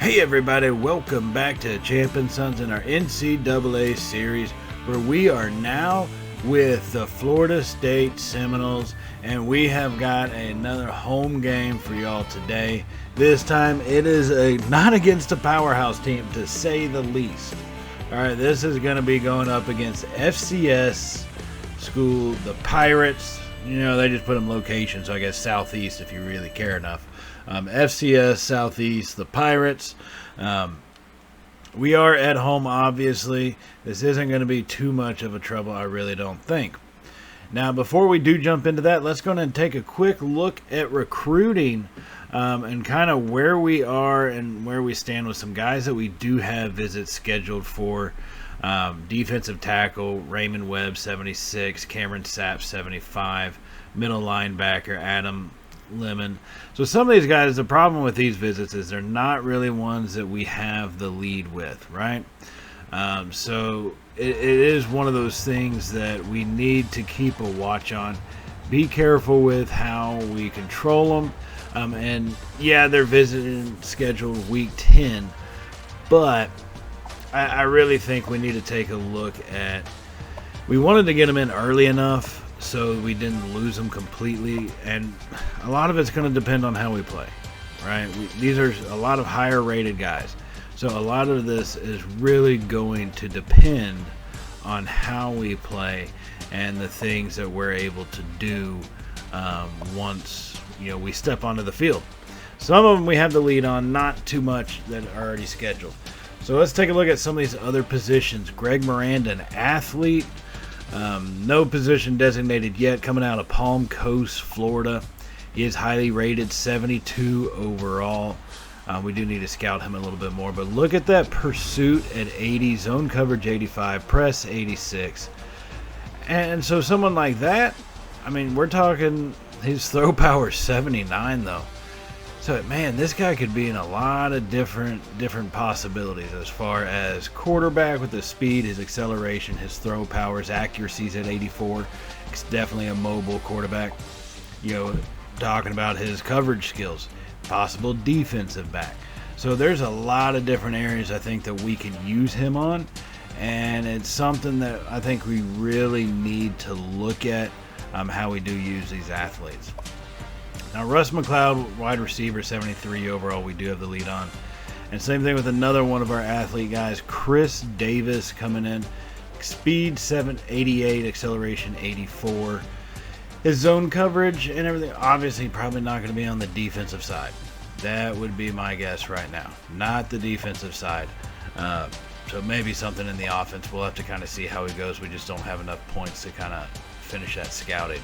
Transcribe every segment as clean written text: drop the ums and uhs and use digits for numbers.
Hey everybody, welcome back to Champion Sons in our NCAA series, where we are now with the Florida State Seminoles, and we have got another home game for y'all today. This time it is not against a powerhouse team, to say the least. Alright, this is going to be going up against FCS school, the Pirates. You know, they just put them location, so I guess Southeast if you really care enough. FCS Southeast, the Pirates. We are at home, obviously. This isn't going to be too much of a trouble, I really don't think. Now, before we do jump into that, let's go ahead and take a quick look at recruiting and kind of where we are and where we stand with some guys that we do have visits scheduled for. Defensive tackle, Raymond Webb, 76, Cameron Sapp, 75, middle linebacker, Adam Lemon. So some of these guys, the problem with these visits is they're not really ones that we have the lead with, right? So it is one of those things that we need to keep a watch on. Be careful with how we control them. And yeah, they're visiting scheduled week 10, but I really think we need to take a look at, we wanted to get them in early enough so we didn't lose them completely, and a lot of it's going to depend on how we play, right? These are a lot of higher rated guys, so a lot of this is really going to depend on how we play and the things that we're able to do once we step onto the field. Some of them we have the lead on, not too much that are already scheduled. So let's take a look at some of these other positions. Greg Miranda, an athlete, no position designated yet, coming out of Palm Coast, Florida. He is highly rated, 72 overall. We do need to scout him a little bit more, but look at that pursuit at 80, zone coverage 85, press 86. And so someone like that, I mean, we're talking his throw power 79 though. So, man, this guy could be in a lot of different possibilities as far as quarterback with his speed, his acceleration, his throw power, his accuracies at 84. It's definitely a mobile quarterback. Talking about his coverage skills, possible defensive back. So there's a lot of different areas I think that we can use him on, and it's something that I think we really need to look at how we do use these athletes. Now, Russ McLeod, wide receiver, 73 overall, we do have the lead on. And same thing with another one of our athlete guys, Chris Davis, coming in. Speed 788, acceleration 84. His zone coverage and everything, obviously probably not going to be on the defensive side. That would be my guess right now. Not the defensive side. So maybe something in the offense. We'll have to kind of see how he goes. We just don't have enough points to kind of finish that scouting.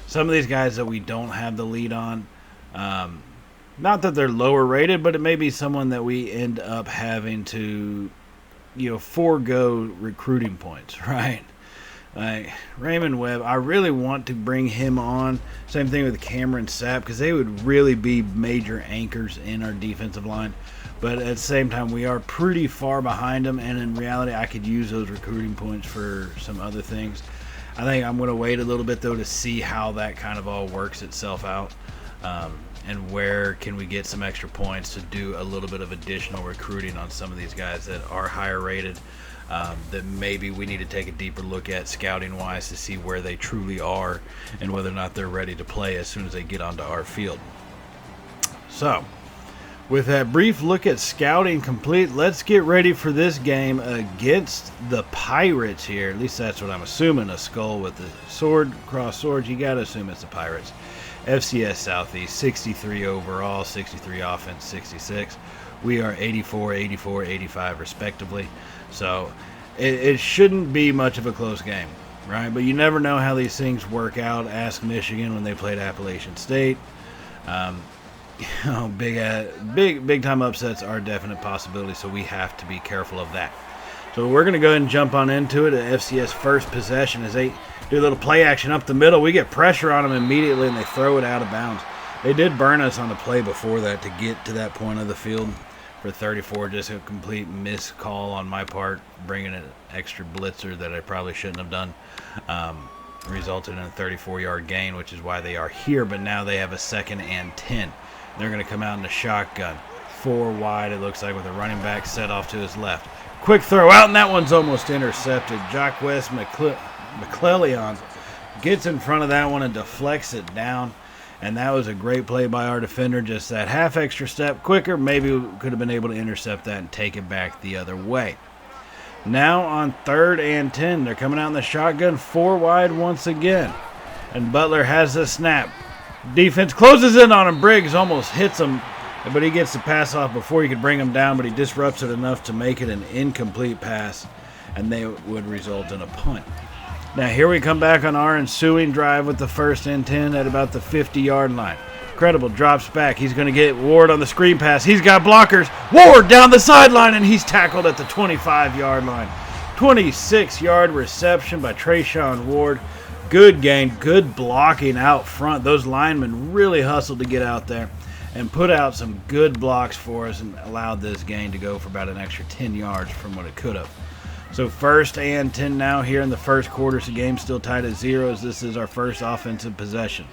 Some of these guys that we don't have the lead on, not that they're lower rated, but it may be someone that we end up having to, forego recruiting points, right? Like Raymond Webb, I really want to bring him on. Same thing with Cameron Sapp, because they would really be major anchors in our defensive line. But at the same time, we are pretty far behind them, and in reality, I could use those recruiting points for some other things. I think I'm going to wait a little bit, though, to see how that kind of all works itself out, and where can we get some extra points to do a little bit of additional recruiting on some of these guys that are higher rated, that maybe we need to take a deeper look at scouting-wise to see where they truly are and whether or not they're ready to play as soon as they get onto our field. So, with that brief look at scouting complete, let's get ready for this game against the Pirates here. At least that's what I'm assuming. A skull with the sword, cross swords. You got to assume it's the Pirates. FCS Southeast, 63 overall, 63 offense, 66. We are 84, 84, 85 respectively. So it shouldn't be much of a close game, right? But you never know how these things work out. Ask Michigan when they played Appalachian State. Big time upsets are a definite possibility, so we have to be careful of that. So we're going to go ahead and jump on into it. At FCS first possession, as they do a little play action up the middle, we get pressure on them immediately, and they throw it out of bounds. They did burn us on the play before that to get to that point of the field for 34. Just a complete missed call on my part, bringing an extra blitzer that I probably shouldn't have done. Resulted in a 34-yard gain, which is why they are here, but now they have a 2nd and 10. They're going to come out in the shotgun. 4 wide, it looks like, with a running back set off to his left. Quick throw out, and that one's almost intercepted. Jacques McClellion gets in front of that one and deflects it down. And that was a great play by our defender. Just that half extra step quicker, maybe we could have been able to intercept that and take it back the other way. Now on 3rd and 10, they're coming out in the shotgun, 4 wide once again. And Butler has the snap. Defense closes in on him. Briggs almost hits him, but he gets the pass off before he could bring him down, but he disrupts it enough to make it an incomplete pass, and they would result in a punt. Now here we come back on our ensuing drive with the 1st and 10 at about the 50-yard line. Credible drops back. He's going to get Ward on the screen pass. He's got blockers. Ward down the sideline, and he's tackled at the 25-yard line. 26-yard reception by Trayshawn Ward. Good gain, good blocking out front. Those linemen really hustled to get out there and put out some good blocks for us and allowed this gain to go for about an extra 10 yards from what it could have. So 1st and 10 now here in the first quarter. So the game's still tied at 0 as this is our first offensive possession.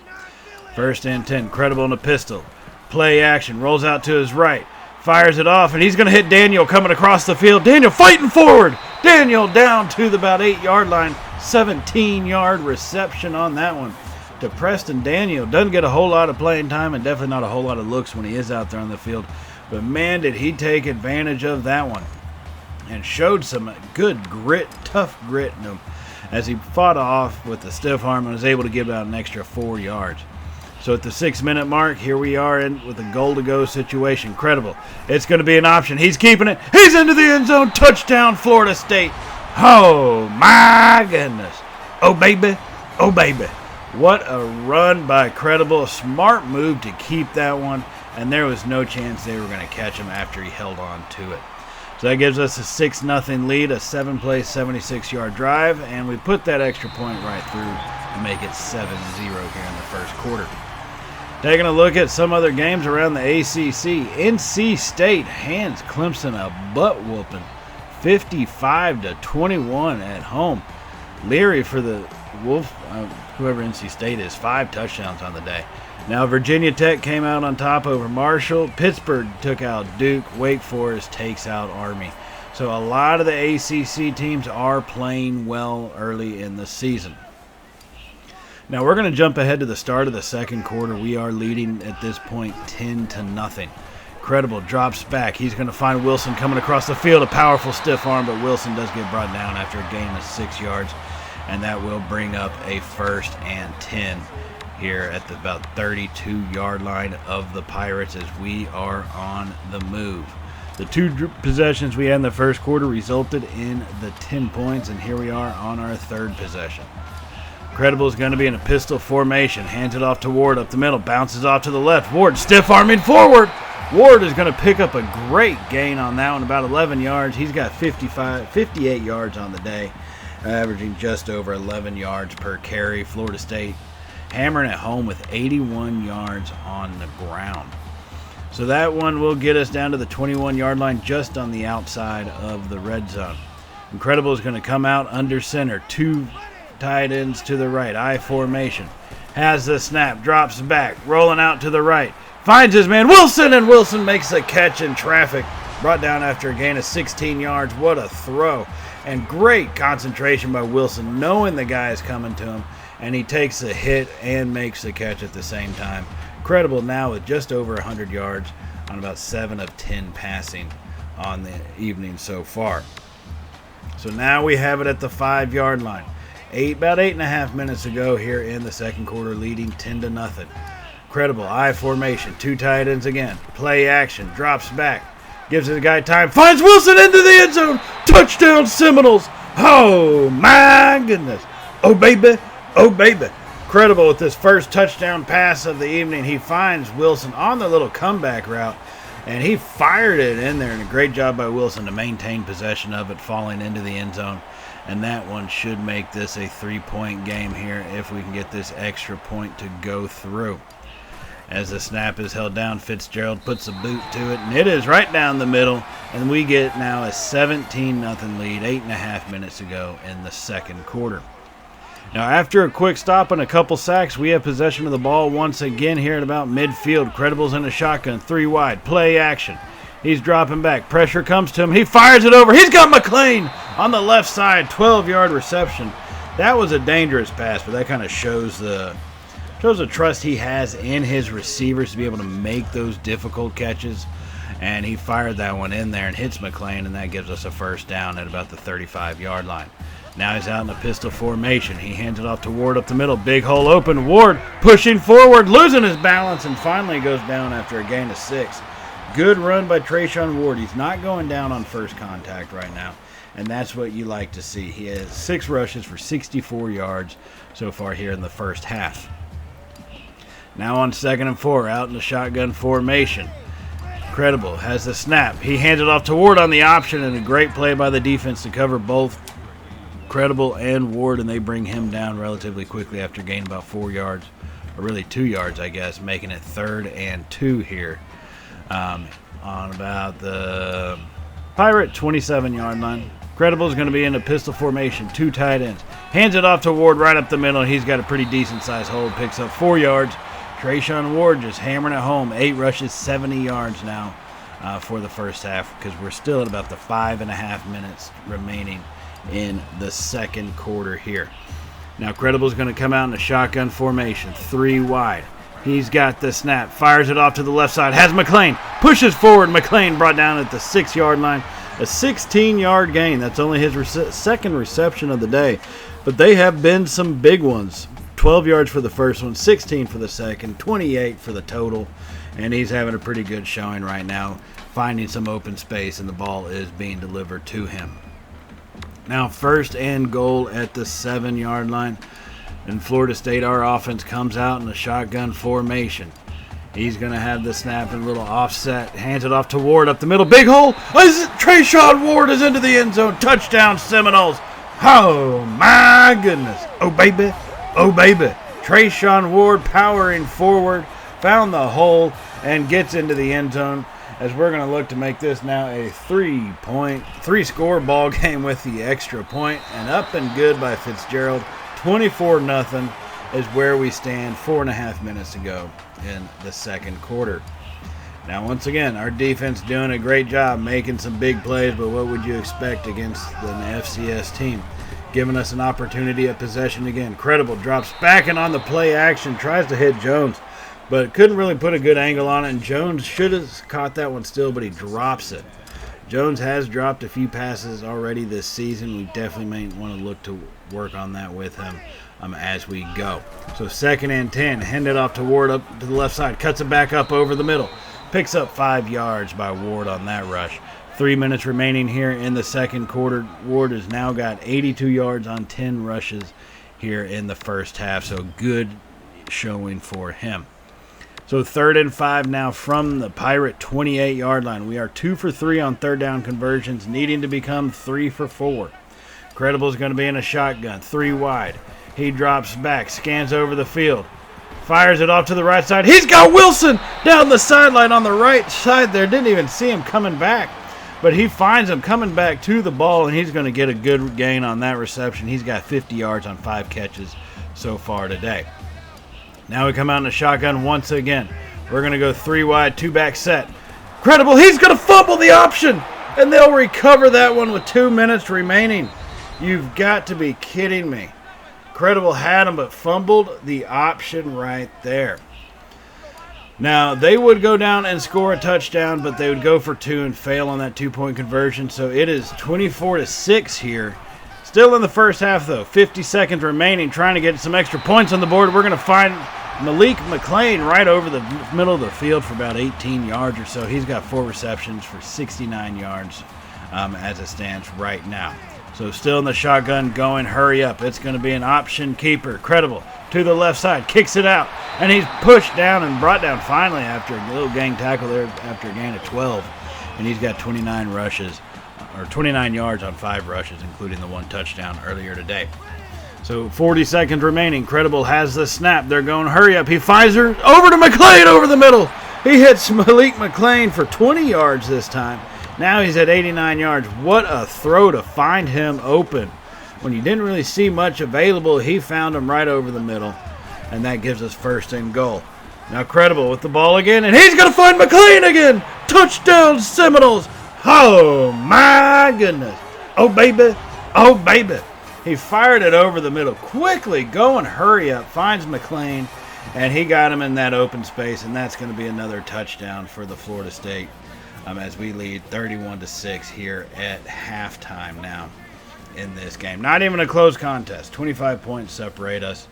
1st and 10, Credible in a pistol. Play action, rolls out to his right. Fires it off, and he's going to hit Daniel coming across the field. Daniel fighting forward. Daniel down to the about 8-yard line. 17-yard reception on that one to Preston Daniel. Doesn't get a whole lot of playing time and definitely not a whole lot of looks when he is out there on the field. But man, did he take advantage of that one. And showed some good grit, tough grit in him as he fought off with the stiff arm and was able to give out an extra 4 yards. So at the 6-minute mark, here we are with a goal-to-go situation. Credible. It's going to be an option. He's keeping it. He's into the end zone. Touchdown, Florida State. Oh, my goodness. Oh, baby. Oh, baby. What a run by Credible. A smart move to keep that one, and there was no chance they were going to catch him after he held on to it. So that gives us a 6-0 lead, a 7-play, 76-yard drive, and we put that extra point right through to make it 7-0 here in the first quarter. Taking a look at some other games around the ACC, NC State hands Clemson a butt-whooping, 55-21 at home. Leary for the Wolf, whoever NC State is, 5 touchdowns on the day. Now Virginia Tech came out on top over Marshall. Pittsburgh took out Duke. Wake Forest takes out Army. So a lot of the ACC teams are playing well early in the season. Now we're going to jump ahead to the start of the second quarter. We are leading at this point 10-0. Credible drops back. He's going to find Wilson coming across the field. A powerful stiff arm, but Wilson does get brought down after a gain of 6 yards. And that will bring up a 1st and 10 here at the about 32-yard line of the Pirates as we are on the move. The 2 possessions we had in the first quarter resulted in the 10 points, and here we are on our 3rd possession. Credible is going to be in a pistol formation. Hands it off to Ward up the middle. Bounces off to the left. Ward stiff arming forward. Ward is going to pick up a great gain on that one, about 11 yards. He's got 58 yards on the day, averaging just over 11 yards per carry. Florida State hammering it home with 81 yards on the ground. So that one will get us down to the 21-yard line just on the outside of the red zone. Incredible is going to come out under center. 2 tight ends to the right. I formation. Has the snap. Drops back. Rolling out to the right. Finds his man Wilson, and Wilson makes a catch in traffic. Brought down after a gain of 16 yards. What a throw. And great concentration by Wilson, knowing the guy is coming to him. And he takes a hit and makes the catch at the same time. Credible now with just over 100 yards on about 7 of 10 passing on the evening so far. So now we have it at the 5-yard line. About 8.5 minutes to go here in the second quarter, leading 10-0. Credible I formation, 2 tight ends again. Play action, drops back, gives the guy time, finds Wilson into the end zone. Touchdown Seminoles! Oh my goodness! Oh baby! Oh, baby. Credible with this first touchdown pass of the evening. He finds Wilson on the little comeback route, and he fired it in there. And a great job by Wilson to maintain possession of it, falling into the end zone. And that one should make this a 3-point game here if we can get this extra point to go through. As the snap is held down, Fitzgerald puts a boot to it, and it is right down the middle. And we get now a 17-0 lead, 8.5 minutes to go in the second quarter. Now, after a quick stop and a couple sacks, we have possession of the ball once again here at about midfield. Credible's in a shotgun, 3 wide, play action. He's dropping back. Pressure comes to him. He fires it over. He's got McLean on the left side. 12-yard reception. That was a dangerous pass, but that kind of shows the trust he has in his receivers to be able to make those difficult catches. And he fired that one in there and hits McLean, and that gives us a first down at about the 35-yard line. Now he's out in a pistol formation. He hands it off to Ward up the middle. Big hole open. Ward pushing forward, losing his balance, and finally goes down after a gain of 6. Good run by Trayshawn Ward. He's not going down on first contact right now, and that's what you like to see. He has 6 rushes for 64 yards so far here in the first half. Now on 2nd and 4, out in the shotgun formation. Credible has the snap. He hands it off to Ward on the option, and a great play by the defense to cover both Credible and Ward, and they bring him down relatively quickly after gaining about 4 yards, or really 2 yards, I guess, making it 3rd and 2 here on about the Pirate 27-yard line. Credible is going to be in a pistol formation, 2 tight ends. Hands it off to Ward right up the middle, and he's got a pretty decent-sized hold, picks up 4 yards. Trayshawn Ward just hammering it home. 8 rushes, 70 yards now for the first half, because we're still at about the 5.5 minutes remaining in the second quarter here. Now Credible's going to come out in a shotgun formation, 3 wide. He's got the snap, fires it off to the left side, has McLean, pushes forward. McLean brought down at the 6-yard line. A 16-yard gain. That's only his second reception of the day, but they have been some big ones. 12 yards for the first one, 16 for the second, 28 for the total, and he's having a pretty good showing right now, finding some open space, and the ball is being delivered to him. Now 1st and goal at the 7-yard line. In Florida State, our offense comes out in a shotgun formation. He's going to have the snap and a little offset. Hands it off to Ward up the middle. Big hole. Trayshawn Ward is into the end zone. Touchdown Seminoles. Oh, my goodness. Oh, baby. Oh, baby. Trayshawn Ward powering forward. Found the hole and gets into the end zone, as we're going to look to make this now a 3-score ball game with the extra point. And up and good by Fitzgerald. 24-0 is where we stand. 4.5 minutes to go in the second quarter. Now, once again, our defense doing a great job making some big plays, but what would you expect against an FCS team? Giving us an opportunity at possession again. Credible drops back and on the play action, tries to hit Jones, but couldn't really put a good angle on it, and Jones should have caught that one still, but he drops it. Jones has dropped a few passes already this season. We definitely may want to look to work on that with him as we go. So 2nd and 10, hand it off to Ward up to the left side, cuts it back up over the middle, picks up 5 yards by Ward on that rush. 3 minutes remaining here in the second quarter. Ward has now got 82 yards on 10 rushes here in the first half, so good showing for him. So 3rd and 5 now from the Pirate 28-yard line. We are 2 for 3 on 3rd down conversions, needing to become 3 for 4. Credible is going to be in a shotgun, 3 wide. He drops back, scans over the field, fires it off to the right side. He's got Wilson down the sideline on the right side there. Didn't even see him coming back, but he finds him coming back to the ball, and he's going to get a good gain on that reception. He's got 50 yards on 5 catches so far today. Now we come out in a shotgun once again. We're going to go 3 wide, 2 back set. Credible, he's going to fumble the option, and they'll recover that one with 2 minutes remaining. You've got to be kidding me. Credible had him, but fumbled the option right there. Now, they would go down and score a touchdown, but they would go for 2 and fail on that 2-point conversion. So it is 24-6 here. Still in the first half, though. 50 seconds remaining, trying to get some extra points on the board. We're going to find Malik McLean right over the middle of the field for about 18 yards or so. He's got 4 receptions for 69 yards as it stands right now. So still in the shotgun going, hurry up. It's going to be an option keeper. Credible to the left side, kicks it out, and he's pushed down and brought down finally after a little gang tackle there after a gain of 12. And he's got 29 rushes, or 29 yards on 5 rushes, including the 1 touchdown earlier today. So 40 seconds remaining. Credible has the snap. They're going, hurry up. He fires her over to McLean over the middle. He hits Malik McLean for 20 yards this time. Now he's at 89 yards. What a throw to find him open. When you didn't really see much available, he found him right over the middle, and that gives us 1st and goal. Now Credible with the ball again, and he's going to find McLean again. Touchdown Seminoles. Oh, my goodness. Oh, baby. Oh, baby. He fired it over the middle. Quickly going, hurry up. Finds McLean, and he got him in that open space, and that's going to be another touchdown for the Florida State as we lead 31-6 here at halftime now in this game. Not even a close contest. 25 points separate us.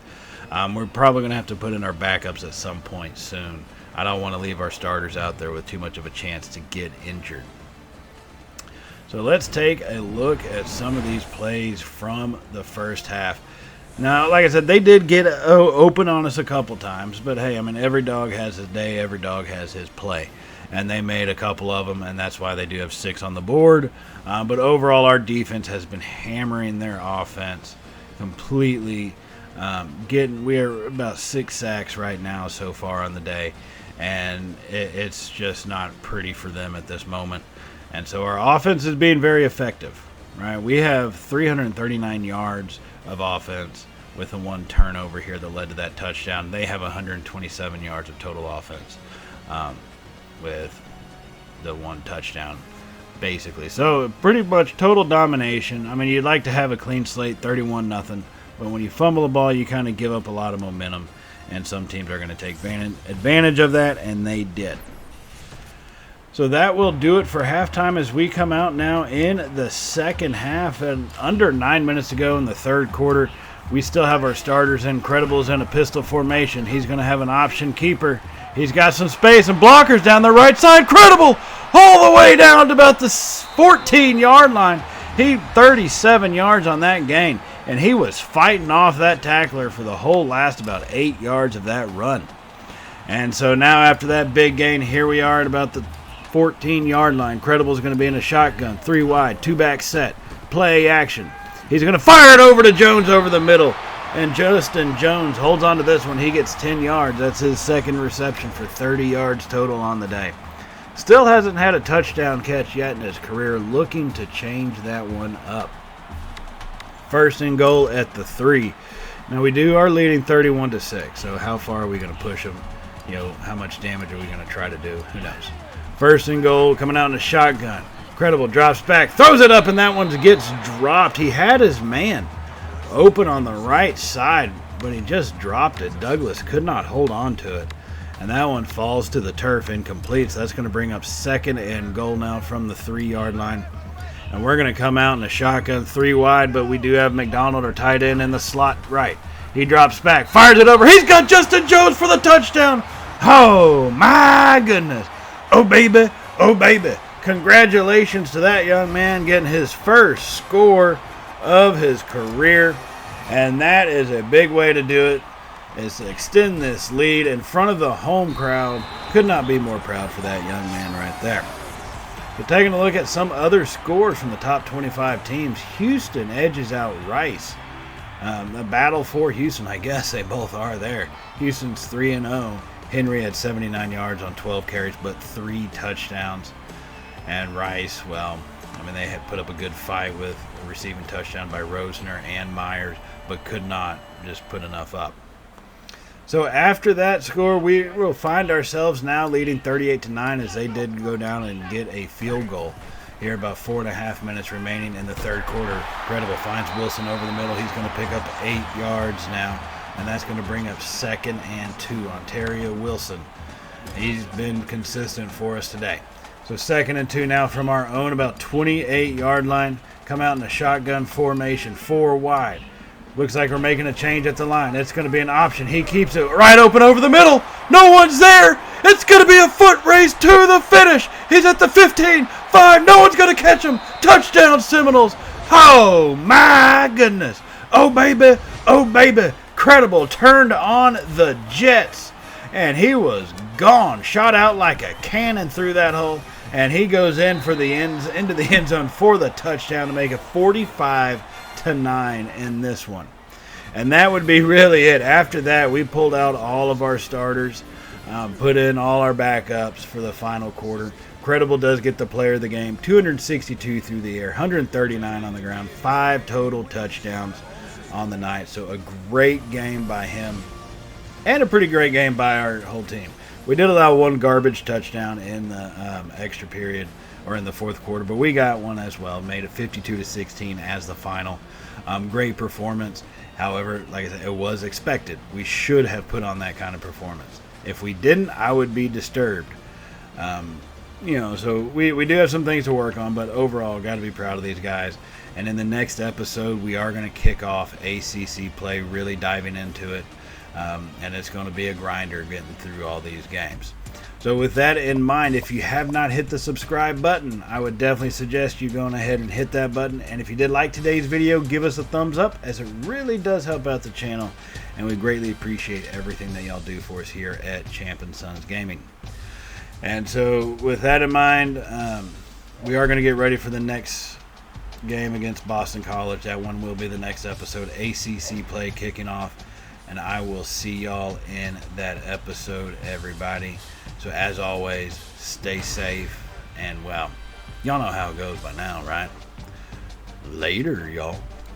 We're probably going to have to put in our backups at some point soon. I don't want to leave our starters out there with too much of a chance to get injured. So let's take a look at some of these plays from the first half. Now, like I said, they did get open on us a couple times, but hey, I mean, every dog has his day, every dog has his play. And they made a couple of them, and that's why they do have 6 on the board. But overall, our defense has been hammering their offense completely. We're about 6 sacks right now so far on the day, and it's just not pretty for them at this moment. And so our offense is being very effective, right? We have 339 yards of offense with the 1 turnover here that led to that touchdown. They have 127 yards of total offense with the 1 touchdown, basically. So pretty much total domination. I mean, you'd like to have a clean slate, 31-0. But when you fumble the ball, you kind of give up a lot of momentum, and some teams are going to take advantage of that, and they did. So that will do it for halftime as we come out now in the second half. And under 9 minutes to go in the third quarter, we still have our starters in. Credibles in a pistol formation. He's going to have an option keeper. He's got some space and blockers down the right side. Credible all the way down to about the 14-yard line. He 37 yards on that gain. And he was fighting off that tackler for the whole last about 8 yards of that run. And so now after that big gain, here we are at about the 14-yard line. Credible's going to be in a shotgun, 3 wide, 2-back set, play action. He's going to fire it over to Jones over the middle. And Justin Jones holds on to this one. He gets 10 yards. That's his second reception for 30 yards total on the day. Still hasn't had a touchdown catch yet in his career. Looking to change that one up. First and goal at the 3. Now we are leading 31-6. So how far are we going to push them? How much damage are we going to try to do? Who knows? First and goal coming out in a shotgun. Credible drops back, throws it up, and that one gets dropped. He had his man open on the right side, but he just dropped it. Douglas could not hold on to it. And that one falls to the turf, incomplete. So that's going to bring up second and goal now from the 3-yard line. And we're going to come out in a shotgun, 3 wide, but we do have McDonald, our tight end, in the slot right. He drops back, fires it over. He's got Justin Jones for the touchdown. Oh, my goodness. Oh, baby. Oh, baby. Congratulations to that young man getting his first score of his career. And that is a big way to do it, is to extend this lead in front of the home crowd. Could not be more proud for that young man right there. But taking a look at some other scores from the top 25 teams, Houston edges out Rice. The battle for Houston, I guess they both are there. Houston's 3-0. Henry had 79 yards on 12 carries, but 3 touchdowns. And Rice, well, I mean, they had put up a good fight with a receiving touchdown by Rosner and Myers, but could not just put enough up. So after that score, we will find ourselves now leading 38-9 as they did go down and get a field goal. Here about 4.5 minutes remaining in the third quarter. Credible finds Wilson over the middle. He's going to pick up 8 yards now, and that's going to bring up 2nd and 2. Ontario Wilson. He's been consistent for us today. So 2nd and 2 now from our own about 28-yard line. Come out in a shotgun formation, 4 wide. Looks like we're making a change at the line. It's going to be an option. He keeps it right open over the middle. No one's there. It's going to be a foot race to the finish. He's at the 15, 5. No one's going to catch him. Touchdown, Seminoles. Oh, my goodness. Oh, baby. Oh, baby. Credible turned on the Jets, and he was gone. Shot out like a cannon through that hole, and he goes in for the into the end zone for the touchdown to make it 45-9 in this one. And that would be really it. After that, we pulled out all of our starters, put in all our backups for the final quarter. Credible does get the player of the game, 262 through the air, 139 on the ground, 5 total touchdowns on the night. So a great game by him. and a pretty great game by our whole team. We did allow one garbage touchdown in the extra period, or in the fourth quarter, but we got one as well. Made it 52-16 as the final. Great performance. However, like I said, it was expected. We should have put on that kind of performance. If we didn't, I would be disturbed. So we do have some things to work on, but overall, got to be proud of these guys. And in the next episode, we are going to kick off ACC play, really diving into it. And it's going to be a grinder getting through all these games. So with that in mind, if you have not hit the subscribe button, I would definitely suggest you going ahead and hit that button. And if you did like today's video, give us a thumbs up, as it really does help out the channel. And we greatly appreciate everything that y'all do for us here at Champ & Sons Gaming. And so with that in mind, we are going to get ready for the next game against Boston College. That one will be the next episode. ACC play kicking off. And I will see y'all in that episode, everybody. So as always, stay safe. And, well, y'all know how it goes by now, right? Later, y'all.